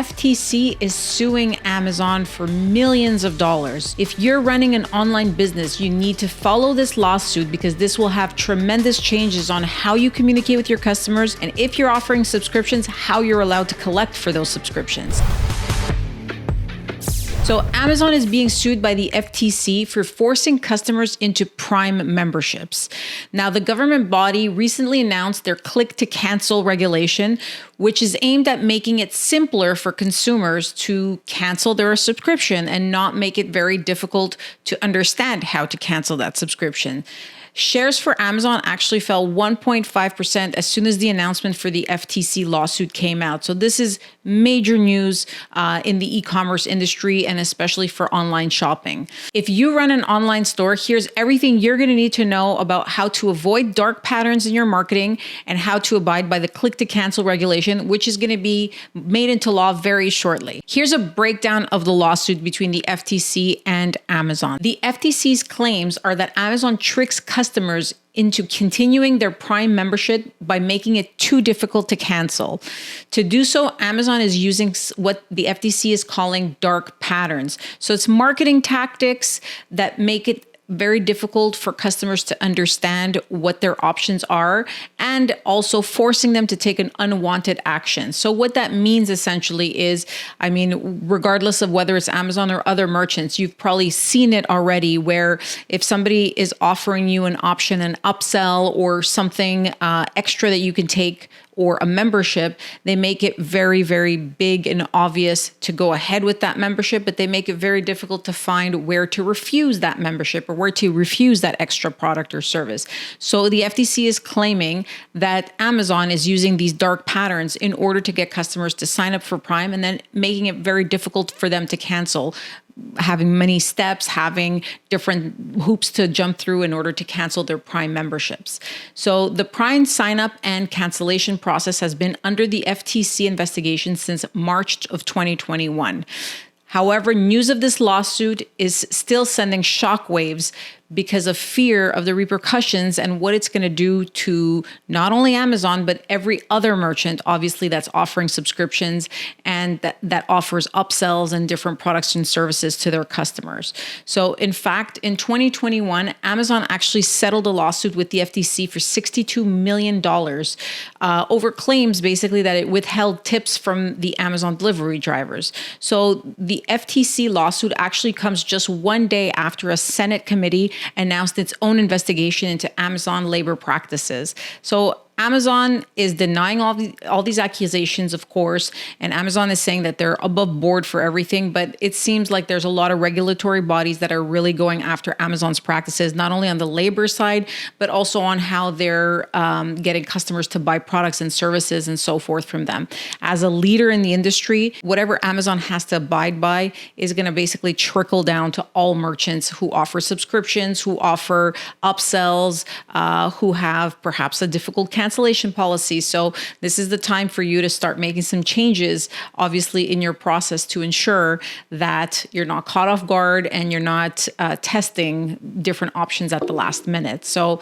FTC is suing Amazon for millions of dollars. If you're running an online business, you need to follow this lawsuit because this will have tremendous changes on how you communicate with your customers, and if you're offering subscriptions, how you're allowed to collect for those subscriptions. So Amazon is being sued by the FTC for forcing customers into Prime memberships. Now, the government body recently announced their Click to Cancel regulation, which is aimed at making it simpler for consumers to cancel their subscription and not make it very difficult to understand how to cancel that subscription. Shares for Amazon actually fell 1.5% as soon as the announcement for the FTC lawsuit came out. So this is major news in the e-commerce industry and especially for online shopping. If you run an online store, here's everything you're going to need to know about how to avoid dark patterns in your marketing and how to abide by the Click to Cancel regulation, which is going to be made into law very shortly. Here's a breakdown of the lawsuit between the FTC and Amazon. The FTC's claims are that Amazon tricks customers into continuing their Prime membership by making it too difficult to cancel. To do so, Amazon is using what the FTC is calling dark patterns. So it's marketing tactics that make it very difficult for customers to understand what their options are and also forcing them to take an unwanted action. So what that means essentially is, regardless of whether it's Amazon or other merchants, you've probably seen it already where if somebody is offering you an option, an upsell or something extra that you can take or a membership, they make it very, very big and obvious to go ahead with that membership, but they make it very difficult to find where to refuse that membership or where to refuse that extra product or service. So the FTC is claiming that Amazon is using these dark patterns in order to get customers to sign up for Prime and then making it very difficult for them to cancel, having many steps, having different hoops to jump through in order to cancel their Prime memberships. So the Prime sign up and cancellation process has been under the FTC investigation since March of 2021. However, news of this lawsuit is still sending shockwaves because of fear of the repercussions and what it's going to do to not only Amazon, but every other merchant, obviously, that's offering subscriptions and that offers upsells and different products and services to their customers. So in fact, in 2021, Amazon actually settled a lawsuit with the FTC for $62 million over claims basically that it withheld tips from the Amazon delivery drivers. So the FTC lawsuit actually comes just one day after a Senate committee announced its own investigation into Amazon labor practices. So Amazon is denying all these accusations, of course, and Amazon is saying that they're above board for everything, but it seems like there's a lot of regulatory bodies that are really going after Amazon's practices, not only on the labor side, but also on how they're getting customers to buy products and services and so forth from them. As a leader in the industry, whatever Amazon has to abide by is going to basically trickle down to all merchants who offer subscriptions, who offer upsells, who have perhaps a difficult cancellation policy. So this is the time for you to start making some changes, obviously, in your process to ensure that you're not caught off guard and you're not testing different options at the last minute. So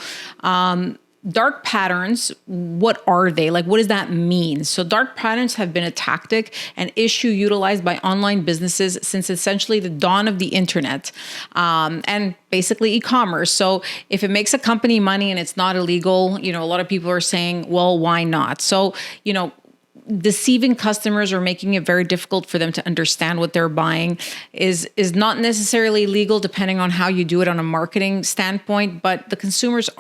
dark patterns, what are they? Like, what does that mean? So dark patterns have been a tactic and issue utilized by online businesses since essentially the dawn of the internet and basically e-commerce. So if it makes a company money and it's not illegal, a lot of people are saying, well, why not? So, deceiving customers or making it very difficult for them to understand what they're buying is not necessarily legal depending on how you do it on a marketing standpoint, but the consumers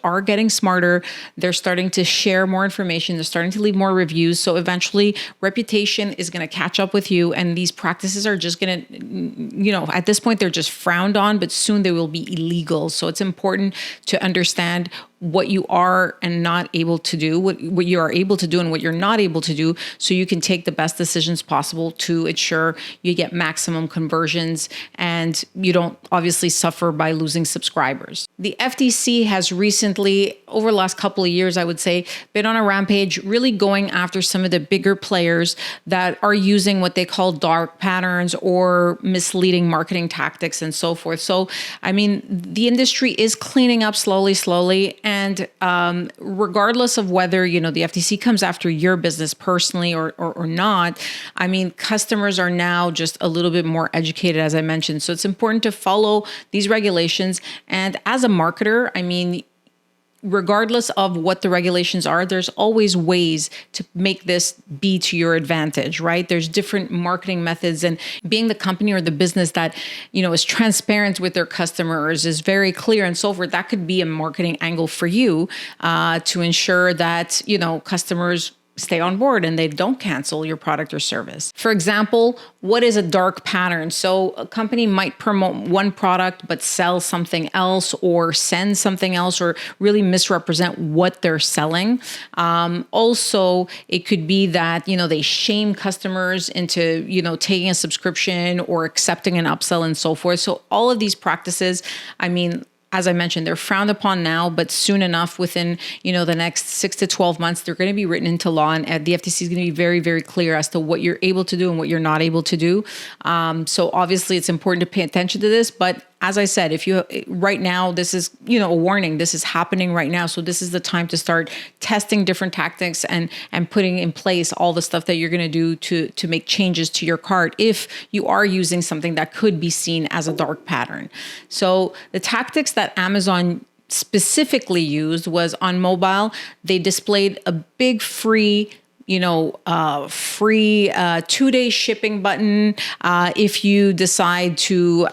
are getting smarter. They're starting to share more information. They're starting to leave more reviews. So eventually reputation is going to catch up with you, and these practices are just going to, at this point they're just frowned on, but soon they will be illegal. So it's important to understand what you are and not able to do, what you are able to do and what you're not able to do, so you can take the best decisions possible to ensure you get maximum conversions and you don't obviously suffer by losing subscribers. The FTC has recently, over the last couple of years, I would say, been on a rampage, really going after some of the bigger players that are using what they call dark patterns or misleading marketing tactics and so forth. So, the industry is cleaning up slowly, And regardless of whether, the FTC comes after your business personally or not, I mean, customers are now just a little bit more educated, as I mentioned. So it's important to follow these regulations. And as a marketer, I mean, regardless of what the regulations are, there's always ways to make this be to your advantage, right? There's different marketing methods, and being the company or the business that, is transparent with their customers, is very clear and so forth. That could be a marketing angle for you to ensure that, customers stay on board and they don't cancel your product or service. For example, what is a dark pattern? So a company might promote one product but sell something else, or send something else, or really misrepresent what they're selling. Also, it could be that, they shame customers into, taking a subscription or accepting an upsell and so forth. So all of these practices, I mean, as I mentioned, they're frowned upon now, but soon enough, within, the next 6 to 12 months, they're going to be written into law, and the FTC is going to be very, very clear as to what you're able to do and what you're not able to do. So obviously it's important to pay attention to this, but as I said, if you right now, this is, a warning, this is happening right now. So this is the time to start testing different tactics and putting in place all the stuff that you're going to do to make changes to your cart if you are using something that could be seen as a dark pattern. So the tactics that Amazon specifically used was on mobile. They displayed a big free 2-day shipping button. If you decide to,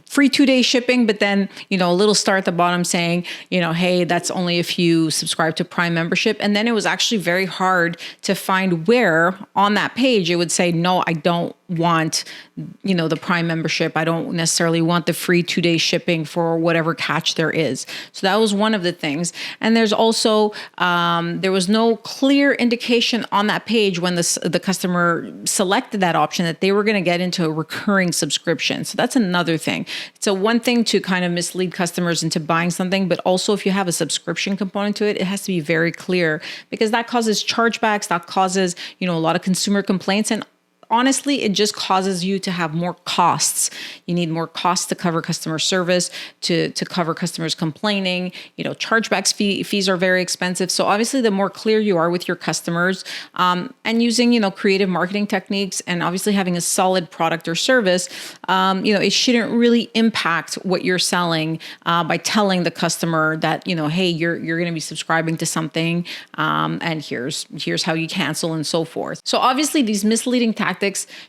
free 2-day shipping, but then, a little star at the bottom saying, hey, that's only if you subscribe to Prime membership. And then it was actually very hard to find where on that page it would say, no, I don't want, the Prime membership. I don't necessarily want the free 2-day shipping for whatever catch there is. So that was one of the things. And there's also, there was no clear indication on that page when the customer selected that option that they were going to get into a recurring subscription. So that's another thing. It's one thing to kind of mislead customers into buying something, but also if you have a subscription component to it, it has to be very clear, because that causes chargebacks, that causes, a lot of consumer complaints, and honestly, it just causes you to have more costs. You need more costs to cover customer service, to cover customers complaining. Chargebacks fees are very expensive. So obviously, the more clear you are with your customers, and using, creative marketing techniques, and obviously having a solid product or service, it shouldn't really impact what you're selling by telling the customer that, hey, you're going to be subscribing to something, and here's how you cancel and so forth. So obviously, these misleading tactics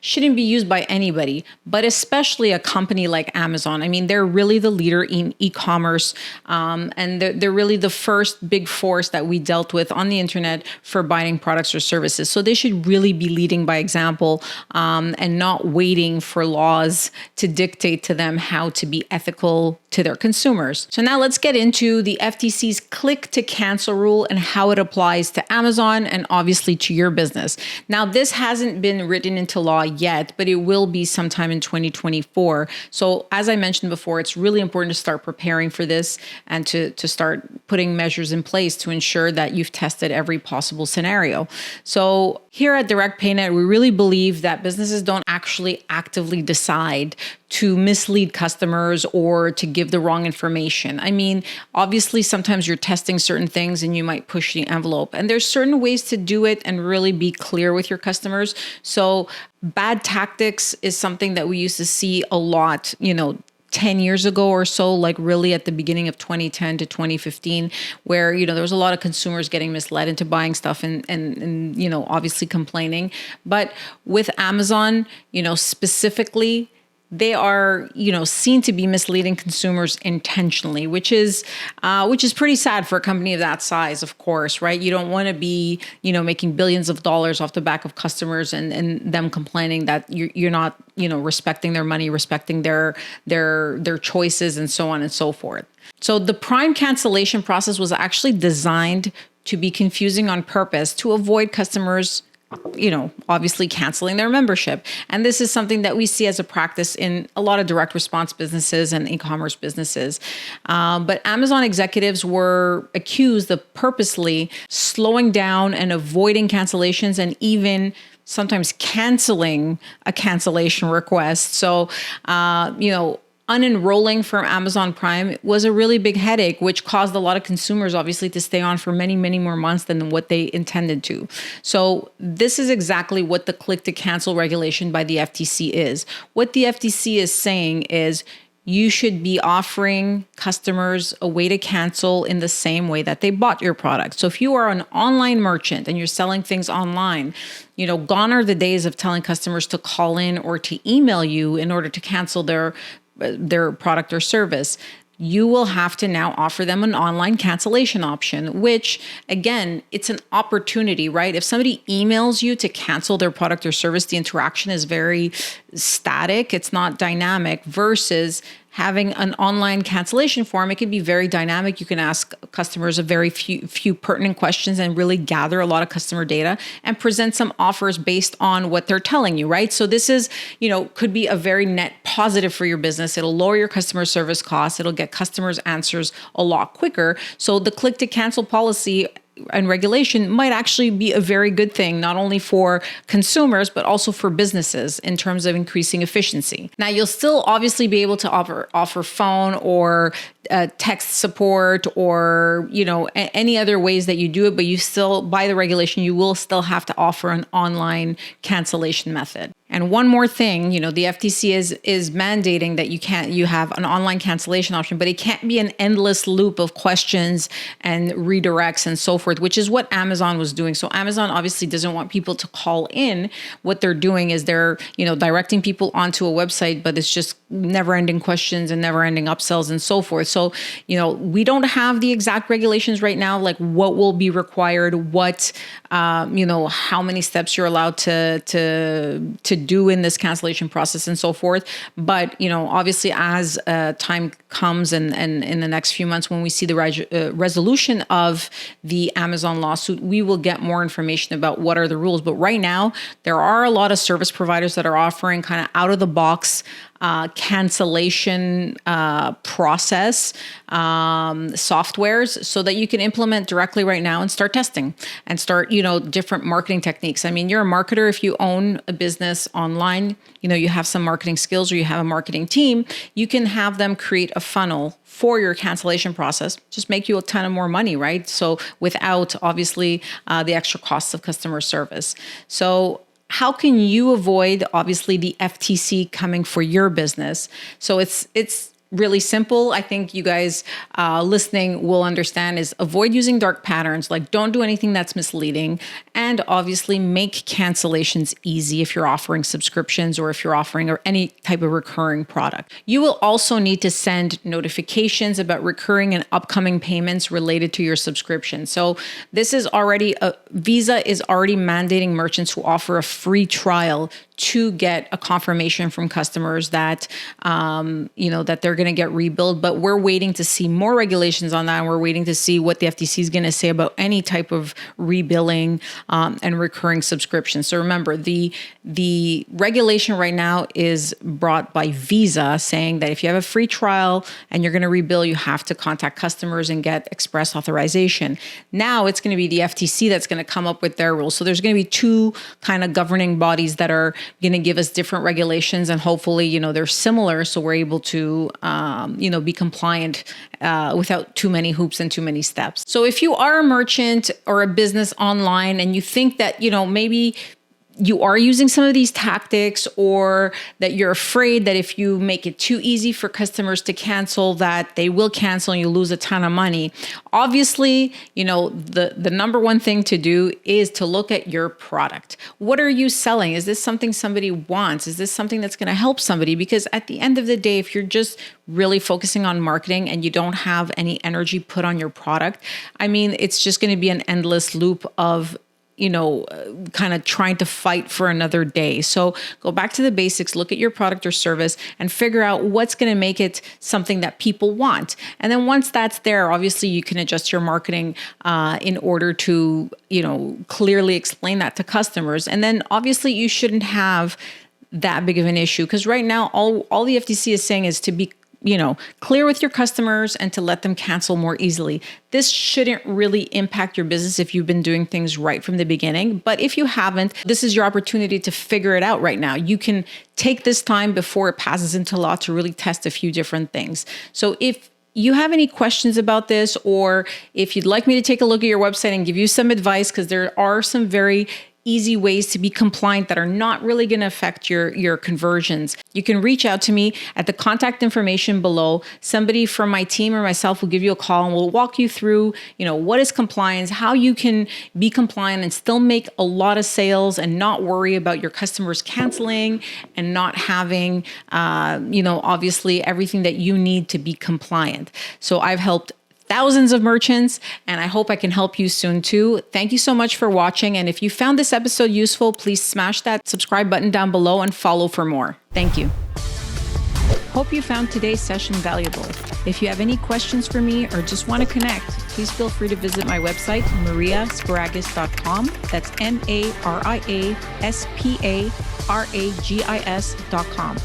shouldn't be used by anybody, but especially a company like Amazon. I mean, they're really the leader in e-commerce, and they're really the first big force that we dealt with on the internet for buying products or services. So they should really be leading by example, and not waiting for laws to dictate to them how to be ethical to their consumers. So now let's get into the FTC's click to cancel rule and how it applies to Amazon and obviously to your business. Now, this hasn't been written into law yet, but it will be sometime in 2024. So as I mentioned before, it's really important to start preparing for this and to start putting measures in place to ensure that you've tested every possible scenario. So here at Direct PayNet, we really believe that businesses don't actually actively decide to mislead customers or to give the wrong information. I mean, obviously, sometimes you're testing certain things and you might push the envelope. And there's certain ways to do it and really be clear with your customers. So bad tactics is something that we used to see a lot, 10 years ago or so, like really at the beginning of 2010 to 2015, where, there was a lot of consumers getting misled into buying stuff and obviously complaining. But with Amazon, specifically, they are, seen to be misleading consumers intentionally, which is pretty sad for a company of that size, of course, right? You don't want to be, making billions of dollars off the back of customers and them complaining that you're not, respecting their money, respecting their choices, and so on and so forth. So the Prime cancellation process was actually designed to be confusing on purpose to avoid customers obviously canceling their membership. And this is something that we see as a practice in a lot of direct response businesses and e-commerce businesses. But Amazon executives were accused of purposely slowing down and avoiding cancellations, and even sometimes canceling a cancellation request. So, unenrolling from Amazon Prime was a really big headache, which caused a lot of consumers obviously to stay on for many, many more months than what they intended to. So this is exactly what the click to cancel regulation by the FTC is. What the FTC is saying is you should be offering customers a way to cancel in the same way that they bought your product. So if you are an online merchant and you're selling things online, gone are the days of telling customers to call in or to email you in order to cancel their product or service. You will have to now offer them an online cancellation option, which again, it's an opportunity, right? If somebody emails you to cancel their product or service, the interaction is very static. It's not dynamic versus having an online cancellation form. It can be very dynamic. You can ask customers a very few pertinent questions and really gather a lot of customer data and present some offers based on what they're telling you, right? So this is, could be a very net positive for your business. It'll lower your customer service costs. It'll get customers' answers a lot quicker. So the click to cancel policy and regulation might actually be a very good thing, not only for consumers, but also for businesses in terms of increasing efficiency. Now, you'll still obviously be able to offer phone or text support or, any other ways that you do it, but you still, by the regulation, you will still have to offer an online cancellation method. And one more thing, the FTC is mandating that you have an online cancellation option, but it can't be an endless loop of questions and redirects and so forth, which is what Amazon was doing. So Amazon obviously doesn't want people to call in. What they're doing is they're, directing people onto a website, but it's just never-ending questions and never-ending upsells and so forth. So, we don't have the exact regulations right now, like what will be required, what, how many steps you're allowed to do in this cancellation process and so forth. But, obviously as time comes and in the next few months, when we see the resolution of the Amazon lawsuit, we will get more information about what are the rules. But right now, there are a lot of service providers that are offering kind of out of the box cancellation process softwares so that you can implement directly right now and start testing and start, different marketing techniques. I mean, you're a marketer. If you own a business online, you have some marketing skills or you have a marketing team, you can have them create a funnel for your cancellation process, just make you a ton of more money, right? So without obviously the extra costs of customer service. So how can you avoid, obviously, the FTC coming for your business? So it's really simple. I think you guys listening will understand is avoid using dark patterns, like don't do anything that's misleading, and obviously make cancellations easy if you're offering subscriptions or if you're offering any type of recurring product. You will also need to send notifications about recurring and upcoming payments related to your subscription. So this is already, Visa is already mandating merchants who offer a free trial to get a confirmation from customers that, that they're going to get rebilled. But we're waiting to see more regulations on that. And we're waiting to see what the FTC is going to say about any type of rebilling and recurring subscriptions. So remember, the regulation right now is brought by Visa, saying that if you have a free trial and you're going to rebill, you have to contact customers and get express authorization. Now it's going to be the FTC that's going to come up with their rules. So there's going to be two kind of governing bodies that are going to give us different regulations, and hopefully, they're similar, so we're able to, be compliant without too many hoops and too many steps. So if you are a merchant or a business online and you think that, maybe you are using some of these tactics, or that you're afraid that if you make it too easy for customers to cancel, that they will cancel and you lose a ton of money. Obviously, the number one thing to do is to look at your product. What are you selling? Is this something somebody wants? Is this something that's going to help somebody? Because at the end of the day, if you're just really focusing on marketing and you don't have any energy put on your product, I mean, it's just going to be an endless loop of kind of trying to fight for another day. So go back to the basics, look at your product or service and figure out what's going to make it something that people want. And then once that's there, obviously you can adjust your marketing in order to, clearly explain that to customers. And then obviously you shouldn't have that big of an issue, because right now all the FTC is saying is to be clear with your customers and to let them cancel more easily. This shouldn't really impact your business if you've been doing things right from the beginning. But if you haven't, this is your opportunity to figure it out right now. You can take this time before it passes into law to really test a few different things. So if you have any questions about this, or if you'd like me to take a look at your website and give you some advice, because there are some very easy ways to be compliant that are not really going to affect your conversions, you can reach out to me at the contact information below. Somebody from my team or myself will give you a call and we'll walk you through, what is compliance, how you can be compliant and still make a lot of sales and not worry about your customers canceling and not having, obviously everything that you need to be compliant. So I've helped thousands of merchants, and I hope I can help you soon too. Thank you so much for watching. And if you found this episode useful, please smash that subscribe button down below and follow for more. Thank you. Hope you found today's session valuable. If you have any questions for me or just want to connect, please feel free to visit my website, mariasparagis.com. That's MariaSparagis.com.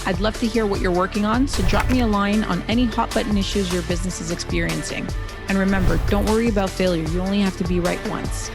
I'd love to hear what you're working on, so drop me a line on any hot button issues your business is experiencing. And remember, don't worry about failure. You only have to be right once.